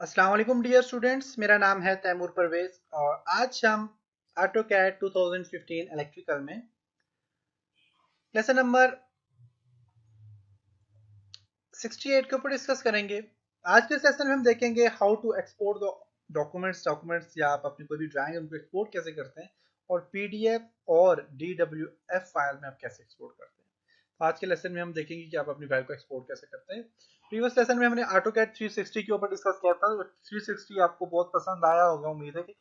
अस्सलाम वालेकुम dear students, मेरा नाम है तैमूर परवेज और आज हम ऑटोकैड 2015 इलेक्ट्रिकल में लेसन नंबर 68 के ऊपर डिस्कस करेंगे। आज के सेशन में हम देखेंगे how to export the documents या आप अपनी कोई भी ड्राइंग उनको एक्सपोर्ट कैसे करते हैं और पीडीएफ और डीडब्ल्यूएफ फाइल में आप कैसे एक्सपोर्ट करते हैं। तो आज के लेसन में हम देखेंगे कि आप अपनी फाइल को एक्सपोर्ट कैसे करते हैं। प्रीवियस लेसन में हमने ऑटोकैड 360 के ऊपर डिस्कस किया था। 360 आपको बहुत पसंद आया होगा, उम्मीद है कि,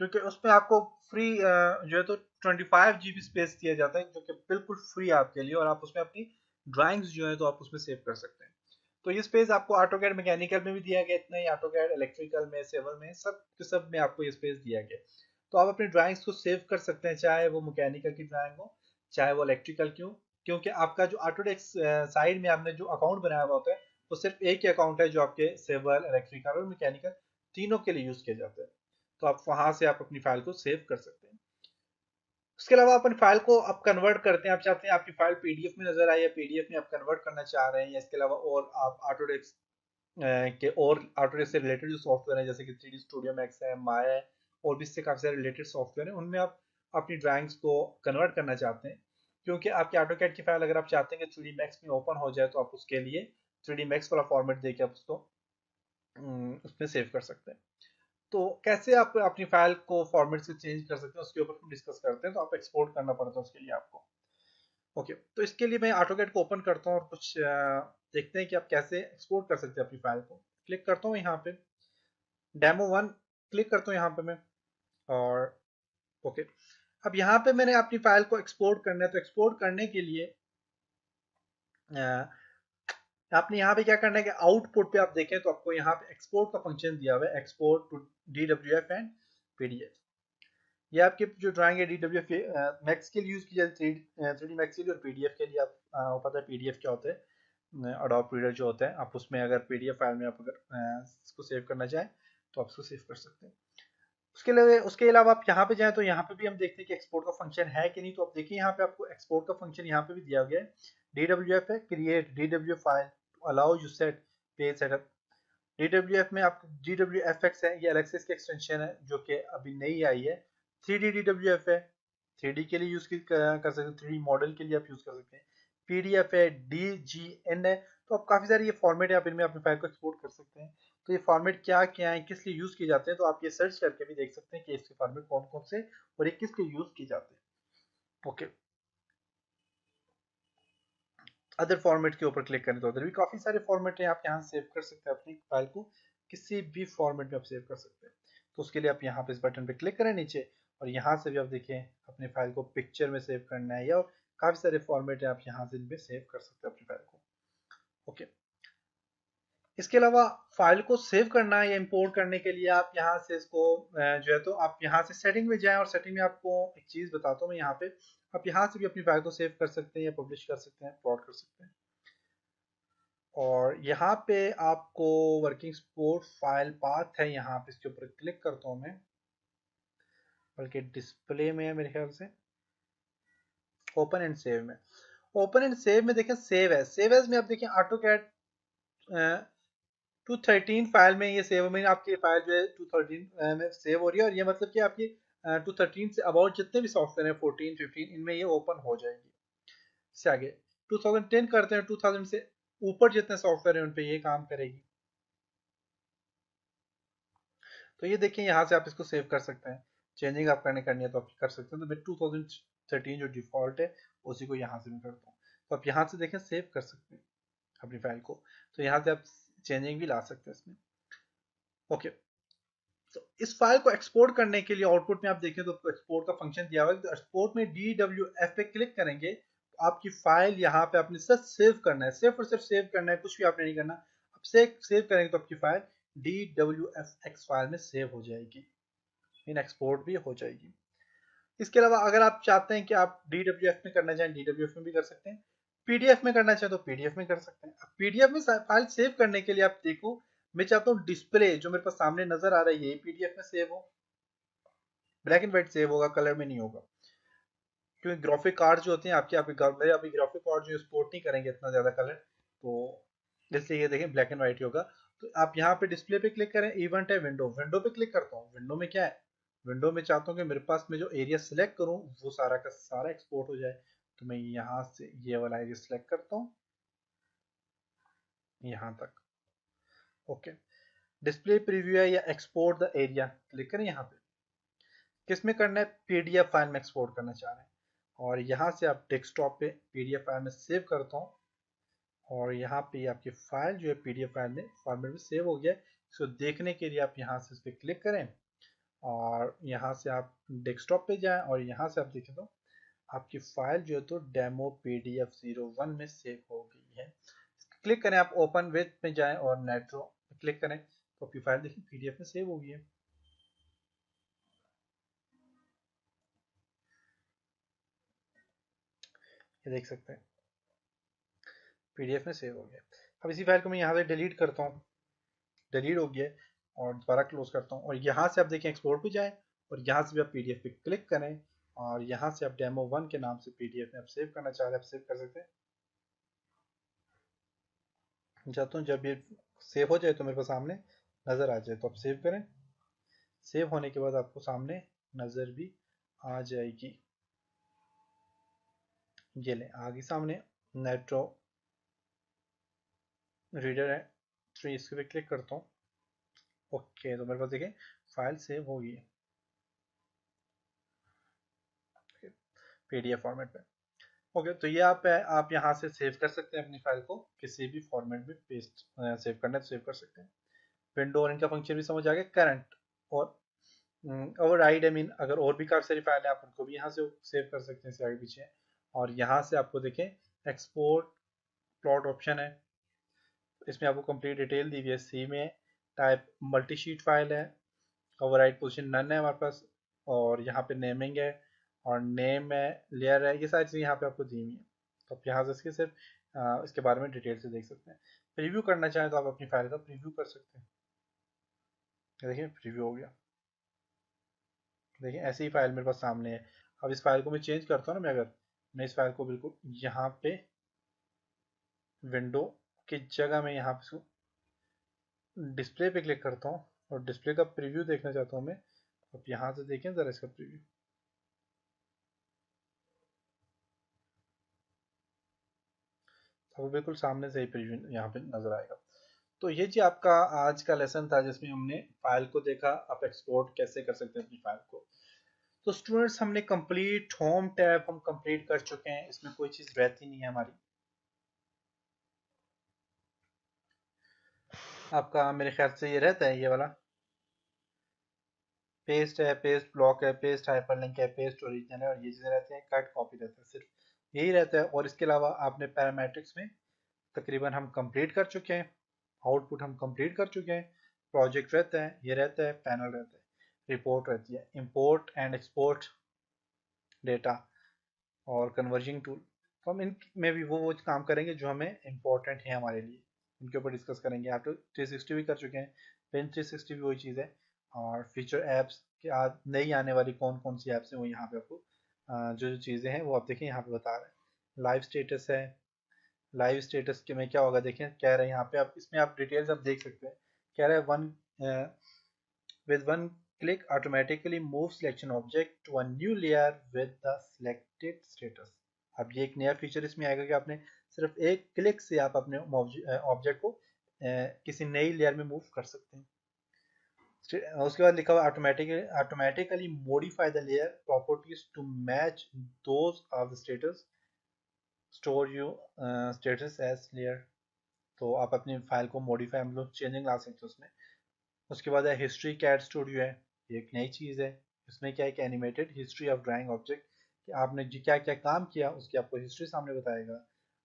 क्योंकि उसमें आपको फ्री जो है तो 25 GB स्पेस दिया जाता है, जो कि बिल्कुल फ्री आपके लिए, और आप उसमें अपनी ड्राइंग्स जो है तो आप उसमें सेव कर सकते हैं। तो ये स्पेस आपको ऑटोकैड मैकेनिकल में भी दिया गया, इतना ही ऑटोकैड इलेक्ट्रिकल में, सिविल में, सब में आपको ये स्पेस दिया गया। तो आप अपनी ड्राइंग्स को सेव कर सकते हैं, चाहे वो मैकेनिकल की ड्राइंग हो चाहे वो इलेक्ट्रिकल की हो, क्योंकि आपका जो ऑटोडेस्क साइड में आपने जो अकाउंट बनाया हुआ होता है वो सिर्फ एक ही अकाउंट है जो आपके सिविल, इलेक्ट्रिकल और मैकेनिकल तीनों के लिए यूज किया जाता है। तो आप वहां से आप अपनी फाइल को सेव कर सकते हैं। उसके अलावा अपन फाइल को आप कन्वर्ट करते हैं, आप चाहते हैं आपकी फाइल पीडीएफ में नजर आए या पीडीएफ में आप कन्वर्ट करना चाह रहे हैं, या इसके अलावा और आप ऑटोडेस्क के और ऑटोडेस्क से रिलेटेड जो सॉफ्टवेयर है जैसे कि 3D स्टूडियो मैक्स है, माया है, और भी इससे काफी सारे रिलेटेड सॉफ्टवेयर है, उनमें आप अपनी ड्राइंग्स को कन्वर्ट करना चाहते हैं। क्योंकि आपके ऑटोकैड की फाइल अगर आप चाहते हैं कि 3D मैक्स में ओपन हो जाए, तो आप उसके लिए 3D मैक्स वाला फॉर्मेट देके आप उसको उसमें सेव कर सकते हैं। तो कैसे आप अपनी फाइल को फॉर्मेट से चेंज कर सकते हैं उसके ऊपर हम डिस्कस करते हैं। तो आप एक्सपोर्ट करना पड़ता है उसके लिए आपको। ओके, तो इसके लिए मैं ऑटोकैड को ओपन करता हूँ और कुछ देखते हैं कि आप कैसे एक्सपोर्ट कर सकते हैं अपनी फाइल को। क्लिक करता हूँ यहाँ पे डेमो वन, क्लिक करता हूँ यहाँ पे मैं, और ओके। अब यहाँ पे मैंने अपनी फाइल को एक्सपोर्ट करना है, तो एक्सपोर्ट करने के लिए आपने यहाँ पे क्या करना है कि आउटपुट पे आप देखें तो आपको यहाँ पे एक्सपोर्ट का फंक्शन दिया हुआ है, एक्सपोर्ट टू डीडब्ल्यूएफ एंड पीडीएफ। ये आपकी जो ड्राइंग है डीडब्ल्यूएफ मैक्स के लिए यूज की जाती है, 3D मैक्स के लिए, और पीडीएफ के लिए आप पता है पीडीएफ क्या होता है, अडोब रीडर जो होता है, आप उसमें अगर पीडीएफ फाइल में आप अगर इसको सेव करना चाहें तो आप इसको सेव कर सकते हैं। उसके अलावा आप यहाँ पे जाएं तो यहाँ पे भी हम देखते हैं कि एक्सपोर्ट का फंक्शन है कि नहीं। तो आप देखिए यहाँ पे आपको एक्सपोर्ट का फंक्शन यहाँ पे भी दिया गया है, डीडब्ल्यूएफ है, create DW file allow you set page setup. DWF में आप डीडब्ल्यूएफएक्स है, ये एलेक्सिस की एक्सटेंशन है जो कि अभी नई आई है। 3D डीडब्ल्यूएफ है, 3D के लिए यूज कर सकते हैं, 3D मॉडल के लिए आप यूज कर सकते हैं। पीडीएफ है, डीजीएन है। तो आप काफी सारे ये फॉर्मेट है, आप इनमें अपनी फाइल को एक्सपोर्ट कर सकते हैं। तो ये फॉर्मेट क्या क्या है, किस लिए यूज किए जाते हैं, तो आप ये सर्च करके भी देख सकते हैं कि इसके फॉर्मेट कौन कौन से और ये किस लिए यूज किए जाते हैं। ओके, अदर फॉर्मेट के ऊपर क्लिक करें तो अदर भी काफी सारे फॉर्मेट हैं, आप यहाँ सेव कर सकते हैं अपनी फाइल को, किसी भी फॉर्मेट में आप सेव कर सकते हैं। तो उसके लिए आप यहाँ पे इस बटन पे क्लिक करें नीचे, और यहाँ से भी आप देखें अपनी फाइल को पिक्चर में सेव करना है, या काफी सारे फॉर्मेट है, आप यहाँ से इनपे सेव कर सकते हैं अपनी फाइल को। ओके, इसके अलावा फाइल को सेव करना है या इंपोर्ट करने के लिए आप यहाँ से इसको जो है तो आप यहाँ से सेटिंग में जाएं, और सेटिंग में आपको एक चीज बताता हूँ मैं यहाँ पे, आप यहाँ से भी अपनी फाइल को सेव कर सकते हैं या पब्लिश कर सकते हैं, प्लॉट कर सकते हैं। और यहाँ पे आपको वर्किंग स्पोर्ट फाइल पाथ है, यहाँ पे इसके ऊपर क्लिक करता हूँ मैं, बल्कि डिस्प्ले में है मेरे ख्याल से, ओपन एंड सेव में। ओपन एंड सेव में देखें सेव है, सेव एज में आप देखें ऑटोकैड 213 फाइल में ये सेव में आपकी फाइल जो है 213 में सेव हो रही है, और ये मतलब कि आपकी 213 से अबाउट जितने भी सॉफ्टवेयर है 14 15 इनमें ये ओपन हो जाएगी। इससे आगे 2010 करते हैं, 2000 से ऊपर जितने सॉफ्टवेयर है उन पे ये काम करेगी। तो ये देखिए यहाँ से आप इसको सेव कर सकते हैं, चेंजिंग आप करनी है तो आप कर सकते हैं। तो मैं 2013 जो डिफॉल्ट है उसी को यहाँ से मैं करता हूँ। तो आप यहाँ से देखें सेव कर सकते हैं अपनी फाइल को, तो यहाँ से आप चेंजिंग भी ला सकते हैं इसमें। ओके, तो इस फाइल को एक्सपोर्ट करने के लिए आउटपुट में आप देखें तो एक्सपोर्ट का फंक्शन दिया हुआ है। तो एक्सपोर्ट में DWF पे क्लिक करेंगे तो आपकी फाइल यहाँ पे आपने सिर्फ सेव करना है, सिर्फ और सिर्फ सेव करना है, कुछ भी आपने नहीं करना। अब सेव करेंगे तो आपकी फाइल DWFX फाइल में सेव हो जाएगी, इन एक्सपोर्ट भी हो जाएगी। इसके अलावा अगर आप चाहते हैं कि आप DWF में करना चाहें DWF में भी कर सकते हैं, पीडीएफ में करना चाहें तो पीडीएफ में कर सकते हैं। पीडीएफ में फाइल सेव करने के लिए आप देखो, मैं चाहता हूँ डिस्प्ले जो मेरे पास सामने नजर आ रही है पीडीएफ में सेव हो, ब्लैक एंड व्हाइट सेव होगा, कलर में नहीं होगा, क्योंकि ग्राफिक कार्ड जो होते हैं मेरे अभी ग्राफिक कार्ड जो सपोर्ट नहीं करेंगे इतना ज्यादा कलर, तो इसलिए ये देखें ब्लैक एंड व्हाइट ही होगा। तो आप यहाँ पे डिस्प्ले पे क्लिक करें, इवेंट है विंडो, विंडो पे क्लिक करता हूँ। विंडो में क्या है, विंडो में चाहता हूँ कि मेरे पास में जो एरिया सिलेक्ट करूँ वो सारा का सारा एक्सपोर्ट हो जाए। तो मैं यहाँ से ये वाला एरिया सिलेक्ट करता हूँ यहाँ तक। ओके, डिस्प्ले प्रीव्यू है या एक्सपोर्ट द एरिया, क्लिक करें यहाँ पे। किस में करना है, पीडीएफ फाइल में एक्सपोर्ट करना चाह रहे हैं, और यहाँ से आप डेस्कटॉप पे पीडीएफ फाइल में सेव करता हूँ, और यहाँ पे आपकी फाइल जो है पीडीएफ फाइल में फॉर्मेट में सेव हो गया है। इसको देखने के लिए आप यहाँ से इस पर क्लिक करें, और यहाँ से आप डेस्कटॉप पे जाएं, और यहाँ से आप देखें तो आपकी फाइल जो है तो डेमो PDF01 में सेव हो गई है। क्लिक करें, आप ओपन विथ में जाएं और नेट्रो क्लिक करें, तो आपकी फाइल देखिए PDF में सेव हो गई है। ये देख सकते हैं PDF में सेव हो गया। अब इसी फाइल को मैं यहाँ से डिलीट करता हूँ, डिलीट हो गया, और दोबारा क्लोज करता हूँ, और यहाँ से आप देखें एक्सपोर्ट पे जाएं, और यहाँ से भी आप PDF पे क्लिक करें, और यहाँ से आप डेमो1 के नाम से PDF में आप सेव करना चाह रहे हैं, आप सेव कर सकते हैं। चाहता हूँ जब ये सेव हो जाए तो मेरे पास सामने नज़र आ जाए, तो आप सेव करें। सेव होने के बाद आपको सामने नज़र भी आ जाएगी। ये लें, आगे सामने नेट्रो रीडर है 3, इसके पे क्लिक करता हूँ। ओके, तो मेरे पास देखें फाइल सेव हो गई है PDF फॉर्मेट पे। ओके, तो ये आप यहाँ से सेव कर सकते हैं अपनी फाइल को, किसी भी फॉर्मेट में पेस्ट सेव करना है तो सेव कर सकते हैं। विंडो और इनका फंक्शन भी समझ आ गया। करंट और ओवरराइड, आई मीन अगर और भी काफ़ी सारी फाइल है आप उनको भी यहाँ से सेव कर सकते हैं, आगे पीछे। और यहाँ से आपको देखें एक्सपोर्ट प्लॉट ऑप्शन है, इसमें आपको कंप्लीट डिटेल दी हुई है। सी में टाइप मल्टी शीट फाइल है, ओवरराइड पोजीशन नन है हमारे पास, और यहाँ पे नेमिंग है, और नेम है, लेयर है, ये सारी चीज़ें यहाँ पे आपको दी हुई है। तो आप यहाँ से इसके सिर्फ इसके बारे में डिटेल से देख सकते हैं। प्रीव्यू करना चाहें तो आप अपनी फाइल का प्रीव्यू कर सकते हैं। देखिए प्रीव्यू हो गया, देखिए ऐसी ही फाइल मेरे पास सामने है। अब इस फाइल को मैं चेंज करता हूँ ना, मैं इस फाइल को बिल्कुल यहाँ पे विंडो की जगह में यहाँ पे डिस्प्ले पे क्लिक करता हूँ, और डिस्प्ले का प्रीव्यू देखना चाहता हूँ मैं। अब यहाँ से देखें ज़रा इसका प्रीव्यू, अब बिल्कुल सामने से ही प्रीव्यू यहाँ पे नज़र आएगा। तो ये जी आपका आज का लेसन था, जिसमें हमने फाइल को देखा, आप एक्सपोर्ट कैसे कर सकते हैं अपनी फाइल को। तो स्टूडेंट्स, हमने कंप्लीट होम टैब हम कंप्लीट कर चुके हैं, इसमें कोई चीज़ रहती नहीं है हमारी। आपका मेरे ख्याल से ये रहता है, ये वाला पेस्ट है, पेस्ट ब्लॉक है, पेस्ट हाइपरलिंक है, पेस्ट ओरिजिनल है, और ये चीज़ें रहती हैं। कट कॉपी रहता है, सिर्फ यही रहता है। और इसके अलावा आपने पैरामेट्रिक्स में तकरीबन हम कंप्लीट कर चुके हैं, आउटपुट हम कंप्लीट कर चुके हैं। प्रोजेक्ट रहता है, ये रहता है, पैनल रहता है, रिपोर्ट रहती है, इंपोर्ट एंड एक्सपोर्ट डेटा, और कन्वर्जिंग टूल। तो हम इन में भी वो काम करेंगे जो हमें इम्पोर्टेंट है हमारे लिए, उनके ऊपर डिस्कस करेंगे। आप तो 360 भी कर चुके हैं, पेन 360 भी वही चीज़ है। और फीचर ऐप्स के आज नई आने वाली कौन कौन सी ऐप्स हैं वो यहाँ पे आपको जो जो चीज़ें हैं वो आप देखें यहाँ पे बता रहे हैं। लाइव स्टेटस है, लाइव स्टेटस के में क्या होगा देखें, कह रहे हैं यहाँ पे आप, इसमें आप डिटेल्स आप देख सकते हैं। कह रहे हैं one with one click automatically move selection object to a new layer with the selected status। अब ये एक नया फीचर इसमें आएगा कि आपने सिर्फ एक क्लिक से आप अपने ऑब्जेक्ट को किसी नई लेयर में मूव कर सकते हैं। उसके बाद लिखा हुआ automatically modify the layer properties to match those of the status, store you status as layer. तो आप अपनी फाइल को मॉडिफाई मतलब चेंजिंग ला सकते हो उसमें। उसके बाद है हिस्ट्री कैड स्टूडियो है, ये एक नई चीज़ है। इसमें क्या है कि animated history of drawing object, कि आपने क्या क्या काम किया उसकी आपको हिस्ट्री सामने बताएगा।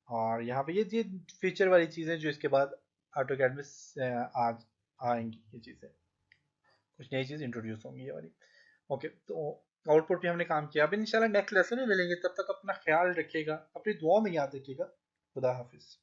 और यहाँ पे ये फीचर वाली चीज़ें जो इसके बाद ऑटोकैड में आज आएंगी, ये चीज़ें कुछ नई चीज़ इंट्रोड्यूस होंगी ये वाली। ओके, तो आउटपुट पे हमने काम किया। अब इंशाल्लाह नेक्स्ट लेसन में मिलेंगे, तब तक अपना ख्याल रखिएगा, अपनी दुआ में याद रखिएगा। खुदा हाफिज़।